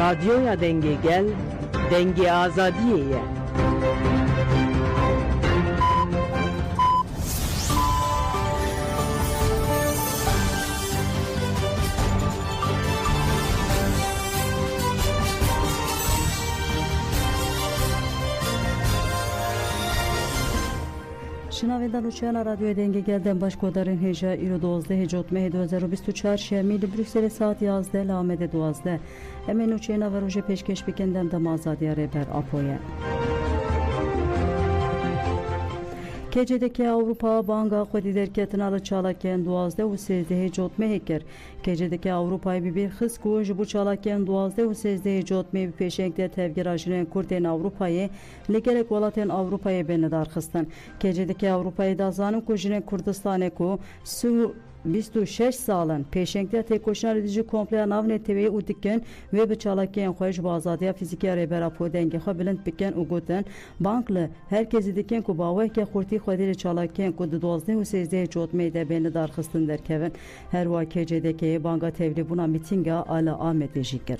Radyoya denge gel, denge azadiye. شنوندگان روچیان رادیو دنگی گلدن باشکودارین هجا ایرو 12 هجوت مه 2024 شمیل بروکسل ساعت 11 لامد 12 امین روچیان و روژه پیشکش بکندن دم آزادی بر آپویه Gecedeki Avrupa Banka Kodi derketine alı çalakken 12 و 13 هجوت مه کر gecedeki Avrupa'yı bir hız kuş bu çalakken 12 و 13 هجوت مه peşenkte tevgir ajinen kurten Avrupa'yı legerek olaten Avrupa'yı benedar xıstan gecedeki Avrupa'yı da zanım kujinen Kurdistan'e ku su 26 salın peşenkte tek koşan edici komple navne teveyi udikken ve bıçalakken xoş bazadiya fiziki rebera po dengi xabilent biken ugoten banklı herkesi diken ku baveke xurti xodiri çalakken ku 12 و 13 هجوت مه de benedar xıstan derkevin her va gecedeki banka tevli buna mitinga ala Ahmet Jikir.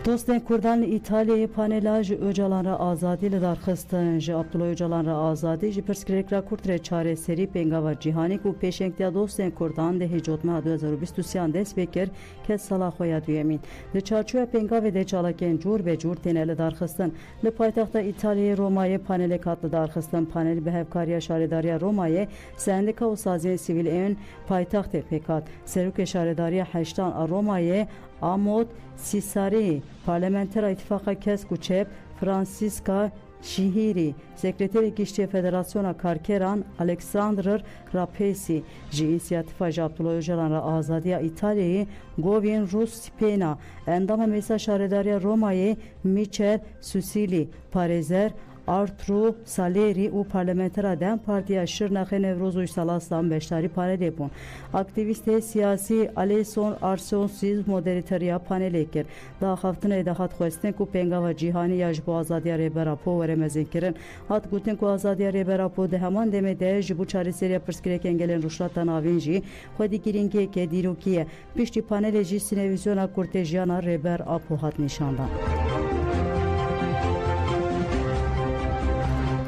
Dostlar Kurdan İtalya'yı panelaj Öcalanra azadi le darxistan ji Abdullah Öcalanra azadi ji perskrek ra kurtre çare seri pengava cihani ku peşenktiya dostlar Kurdan de hecotma 2023 des beker kes salahoya duyemin de çarçuya pengave de çalaken cur be cur tenele darxistan le paytaxta İtalya'yı Roma'ya panele katlı darxistan panel behevkariya şaredariya Roma'ya sendika u saziye sivil en paytaxta pekat seruk şaredariya haştan Roma'ya Amod Sisari Parlamenter İttifaka Keskuçep Francisca Şihiri Sekreteri Kişçi Federasyona Karkeran Aleksandr Rapesi Ji inisiyatifa Abdullah Öcalanra azadiya İtalya'yı Govin Rus Spena endama mesaj şaredariya Roma'yı Michel Susili Parezer Artru Saleri u parlamentera dem partiya Şırnak'ı Nevroz Salaslan beştari panel bun. Aktiviste siyasi Aleyson Arsonsiz moderatoriya panel ekir. Daha haftına edahat xwestin ku pengava cihani yaj bu azadiya rebera po veremezin kirin. Hat gutin ku azadiya rebera po de heman demede ji bu çareseriya perskirek engelen ruşlatan avinji xwedi giringe ke dirukiye pişti panel ji sinevizyona kurtejiyana reber apo hat nişandan.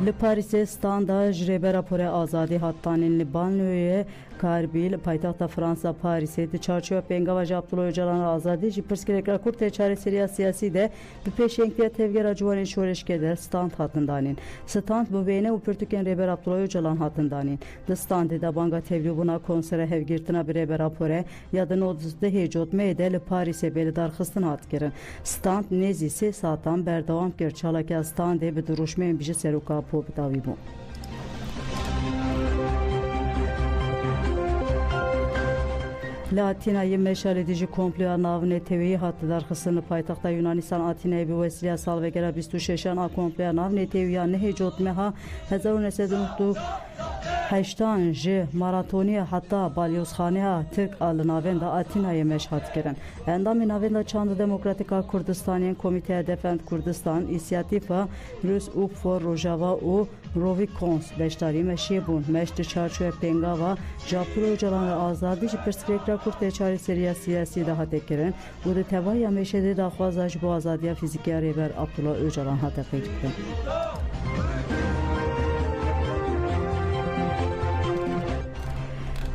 Le Paris'e standa jrebe rapore azadi hattanin li banliyöye Karbil paytaxta Fransa Paris'e de çarçuya pengava Abdullah Öcalanra azadi ji perskrek kurte çareseriya siyasi de bir peşenktiya tevger acuvanin şoreşkede stand hattındanin. Stand bu beyne u pürtüken reber Abdullah Öcalan hattındanin. De standi da banga tevli buna konsere hevgirtina bir reber rapore ya da noduzde hecot meyde le Paris'e belidar xıstin hatkirin. Stand nezisi saatan berdavam ker çalakya standi bir duruşmeyin biji seruka po bitavi bu. Atina'yı meşal edici komplo navne teveyi hattı darxısını paytaxta Yunanistan Atina'yı bir vesile salvegera 26 a komplo navne teveyi ne hecot meha 1909 هشتان جه ماراتونی حتی بالیوزخانه ترک آل ناوند آتینای مشهد کردن. اندام ناوند چند دموکراتیکا کردستانیان کمیته دفاع کردستان اینسیاتیفا روس اوپ فور روجاوا و رویکونس beştari meşibun meşte çarçuya pengava Abdullah Öcalanra azadi ji perskrekra kurte çareseriya siyasi daha tekirin bu da tevaya meşede da xwazaj bu azadiya fiziki reber Abdullah Öcalan hata qeydiktin.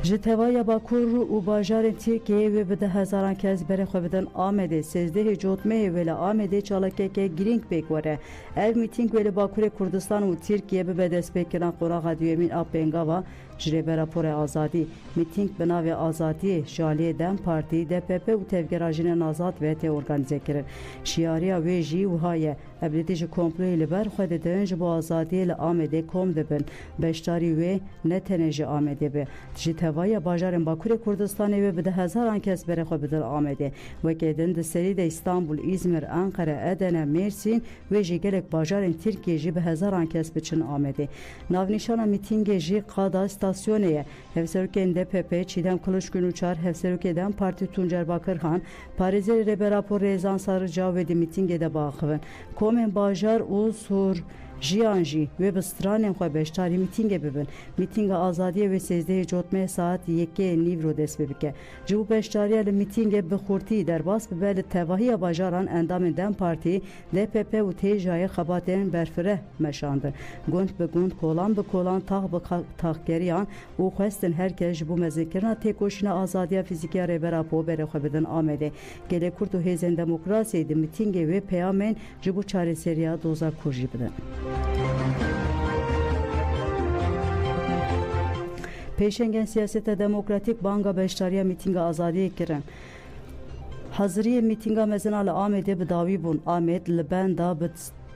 Jitevaya Bakur u bajarên Tirkiye ve bide hezaran kez bere xwebidin Amedê 13 hecot meh ve Amedê çalakeke giring pêk were. Ev mîting ve Bakurê Kurdistan û Tirkiye bi destpêkiran qonaxa duyemîn a pengava ji rêber rapora azadî. Mîting bi navê Azadiyê Jaliyê Dem Partî DPP û tevgera jinên azad ve tê organize kirin. Şiariya wê jî wiha ye. Eblêtî ji komployê li ber xwe didin ji bo azadiyê li Amedê kom dibin. Beşdarî wê ne tenê ji Amedê be. Ji tevaya bajarên Bakurê Kurdistanê ve bide hezaran kes bere xwe bidin Amedê. Wekê din di serî de İstanbul, İzmir, Ankara, Edene, Mêrsîn ve jî gelek bajarên Tirkiye jî bi hezaran kes biçin Amedê. Navnîşana mîtingê jî qada stasyonê ye. Hevserokên DPP, Çiğdem Kılıçgün Uçar, Hevserokên Parti Tuncer Bakırhan, Parizê Reber Rapor Rezan Sarıca ve de mîtingê de baxivin. Komên bajar û Sur jiyan jî wê bi stranên xwe beşdarî mîtîngê bibin. Mîtînga azadiyê wê 13 cotmê saat 1 nîvro dest pê bike. Ji bo beşdariya li mîtîngê bi xurtî derbas bibe li tevahiya bajaran endamên Dem Partî, DPP û têjayê xebatên berfireh meşandin. Gund bi gund, kolan bi kolan, tax bi taxgeriyan û xwestin herkes ji bo mezinekirina têkoşîna azadiya fîzîkî ya rêbera Poberê xwe bidin Amedê. Gelek Kurt û Hêzên Demokrasiyê di mîtîngê wê peyamên ji bo çareseriya doza kûr jî bidin. Pêşengên siyaseta demokratîk banga beşdariya mîtînga azadiyê kirin. Haziriyê mîtînga mezina li Amedê bi dawî bûn. Amed li benda bi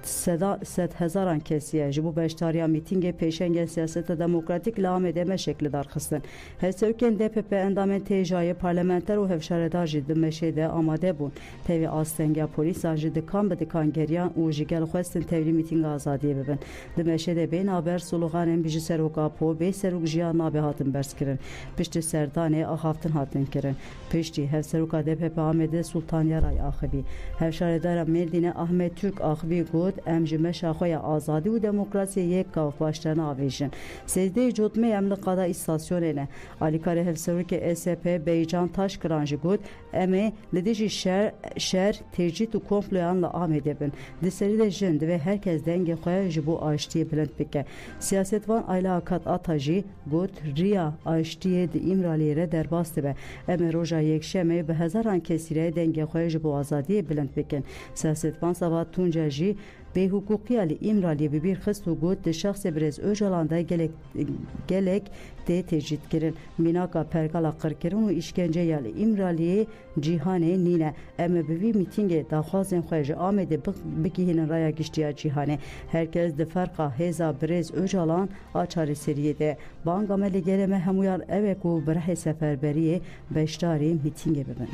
100,000 kesiye ji bo beşdariya mîtîngê pêşengên siyaseta demokratîk li Amedê meşek li darxistin. Hevsevkên DPP endamên têjayê parlamenter û hevşaredar jî di meşê de amade bûn. Tevî astengiya polîsa ji dikan bi dikan geriyan û ji gel xwestin tevlî mîtînga azadiyê bibin. Di meşê de bênaber sloganên bijî seroka Po bê serok jiyan nabê hatin berskirin. Piştî serdanê axaftin hatin kirin. Piştî hevseroka DPP Amedê Sultan Yaray axivî. Hevşaredara Mêrdînê Ahmet Türk axivî got em ji meşa xwe ya azadî û demokrasiyê yek gav başlarına avêjin. 13 cotmê em li qada îstasyonê ne. Alîkarê hevserokê SP Beycan Taşkiran jî got em ê li dijî şer tecît û komployan li Amedê bin. Di serî de jin divê herkes dengê xwe ji bo aştiyê bilind bike. Siyasetvan Ayla Akat Ata jî got riya aştiyê di İmraliyê re derbas dibe. Em ê roja yekşemê bi hezaran kesî re dengê xwe ji bo azadiyê bilind bikin. Siyasetvan Sabat Tuncer jî bêhukûqiya li İmraliyê bi bîr xist û got di şexsê Birêz Öcalan de gelek tê tecît kirin. Mînaka pergala qirkirin û îşkenceya li İmraliyê cîhanê nîne. Em ê bi vî mîtîngê daxwazên xwe ji Amedê bigihînin raya giştiya cîhanê. Herkes di ferqa hêza Birêz Öcalan a çareseriyê de. Banga me li gelê me hemûyan ew e ku bi rehê seferberiyê beşdarî mîtîngê bibin.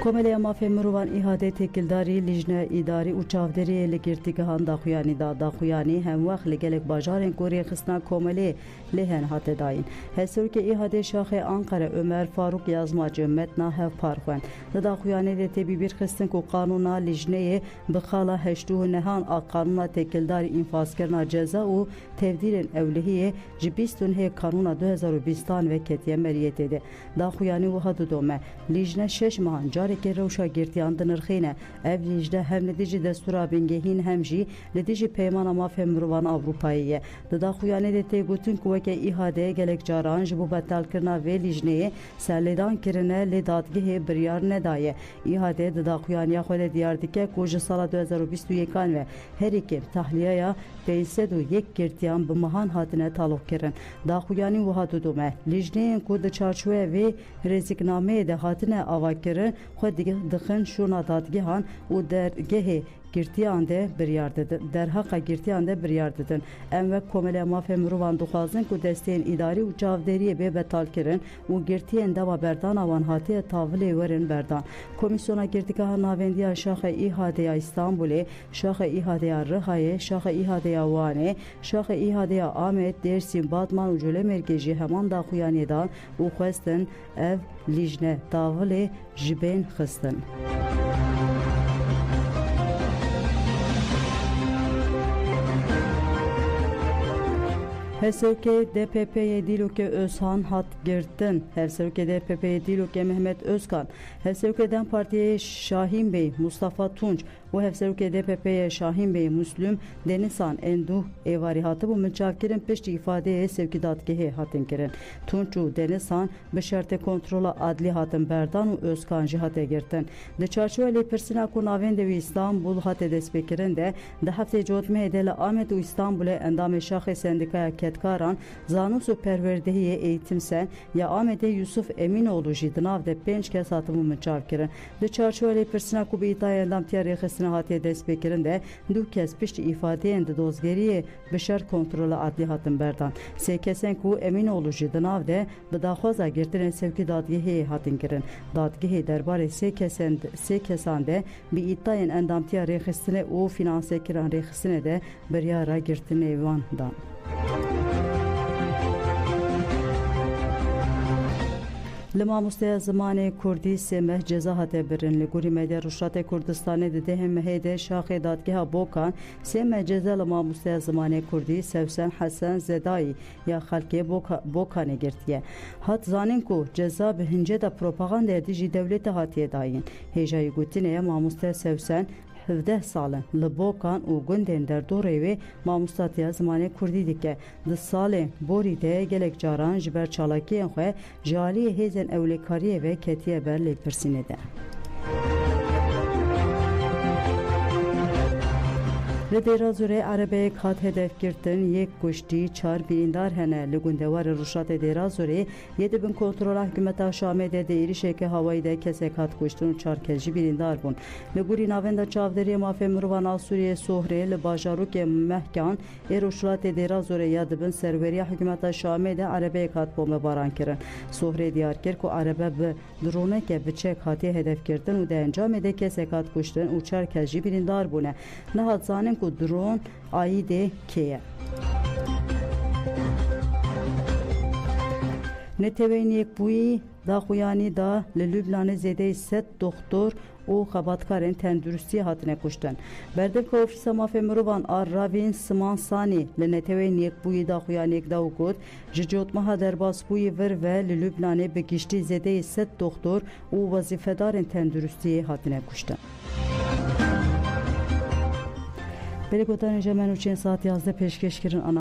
Komeleya Mafê Mirovan îhadê têkildarî lijne îdarî û çavderiyê li girtîgehan daxuyanî da. Daxuyanî hemwex li gelek bajarên ku rêxistina Komelê lê hen hate dayîn. Hevserokê îhadê Şaxê Ankara Ömer Faruk Yazmacı metna hevpar xwend. Li daxuyanê de tê bîr xistin ku qanûna lijneyê bi xala heştû nehan a qanûna têkildarî înfazkirina ceza û tevdîrên ewlehiyê ji 20 Kanûna 2020 ve ketiye meriyetê de. Daxuyanî wiha didome. Lijne 6 mehan carekê rewşa girtiyan dinirxîne. Ev lijne hem li dijî destûra bingehîn hem jî li dijî peymana Mafê Mirovan Avrupayê ye. Di daxuyanê de tê gotin ku weke îhadê gelek caran ji bo betelkirina vê lijneyê serlêdan kirine lê dadgehê biryar nedaye. İhadê di daxuyaniya xwe de diyar dike ku ji sala 2021 ve herîkê tahliyeya 501 girtiyan bi mehan hatine talûk kirin. Daxuyanî wiha didome. Lijneyên ku di çarçoya vê rêzîknameyê de hatine avakirin xwe dixin şûna dadgehan û dergehê girtiyan de biryar didin. Derheqa girtiyan de biryar didin. Em wek Komeleya Mafê Mirovan dixwazin ku destên îdarî û çavderiyê bê betalkirin û girtiyên dema berdana wan hatiye tavilê werin berdan. Komisyona girtîgeha navendiya Şaxê İhadeya İstanbulê, Şaxê İhadeya Rihayê, Şaxê İhadeya Wanê, Şaxê İhadeya Amed, Dêrsîn, Batman û Colemêrgê jî heman daxuyanê dan û xwestin ev lijne tavilê ji bên xistin. Hevserokê DPP'ye Dîlokê Özhan hat girtin. Hevserokê DPP'ye Dîlokê Mehmet Özkan. Hevserokê Dem Parti'ye Şahin Bey, Mustafa Tunç û Hevserokê DPP'ye Şahin Bey, Müslüm Denizhan Enduh êvarî hatibû min çavkirin piştî îfadeyê sevkîdatgehê hatin kirin. Tunç û Denizhan bi şertê kontrola adlî hatin berdan û Özkan jî hate girtin. Di çarçoya lêpirsîna ku navên de wî İstanbul hate destpêkirin de di heftê cotmeyê de li Amed û İstanbulê endamê Şaxê Sendikaya Ketkaran Zanûs û Perwerdehiyê Eğitimsen ya Amedê Yusuf Eminoğlu jî di nav de 5 kes hatibû min çavkirin. Di çarçoya lêpirsîna ku bi îtayê endamtiya rêxistina hatiye destpêkirin de 2 kes piştî îfadeyên di dozgeriyê bi şert kontrola adlî hatin berdan. 3 kesên ku Eminoğlu jî di nav de bi daxwaza girtinên sevkî dadgehê hatin kirin. Dadgehê derbarê 3 kesan de bi îtayên endamtiya rêxistinê û finansekiran rêxistinê de biryara girtinê wan dan. Li mamosteya zimanê Kurdî sê meh ceza hate birin. Li gorî Medya Rûşatê Kurdistanê di dehên mehê de şaxê dadgeha Bokan sê meh ceza li mamosteya zimanê Kurdî Sevsen Hesen Zedayî ya xelkê Bokanê girtiye. Hat zanîn ku ceza bi hincê de propagandaya dijî dewletê hatiye dayîn. Hêjayî gotinê mamosteya Sevsen 17 salin li Bokan û gundên derdorê wê mamostatiya zimanê Kurdî dike. Di salên borî de gelek caran ji ber çalakiyên xwe ji aliyê hêzên ewlêkariyê ve ketiye ber lêpirsînê de. Li Dêrazorê erebeyek hat hedefgirtin yek kuştî çar birîndar hene. Li gundewarê Rûşatê Dêrazorê yê dibin kontrola hikûmeta Şamê de di êrişeke hawayî de kesek hat kuştin û çar kes jî birîndar bûn. Li gorî navenda çavderiya mafê mirovan a Sûriyê Sohrê li bajarokê Mehkan ê Rûşatê Dêrazorê ya dibin serweriya hikûmeta Şamê de erebeyek hat bombebaran kirin. Sohrê diyar kir ku erebe bi droneke biçek hatiye hedefgirtin û di encamê de kesek hat kuştin û çar kes jî birîndar bûne. Nihat zanin ku drone ayîdê kê ye. Netewên Yekbûyî daxuyanî da li Lübnanê zêdeyî 100 doktor û xebatkarên tenduristiyê hatine kuştin. Berdevka Ofîsa Mafê Mirovan a Ravîn Simansanî li Netewên Yekbûyî daxuyaniyek da û got ji cotmeha derbasbûyî vir ve li Lübnanê bi giştî zêdeyî 100 doktor û wezîfedarên tenduristiyê hatine kuştin. Belê gotanên jemenûçên saet 11 pêşkêşkirin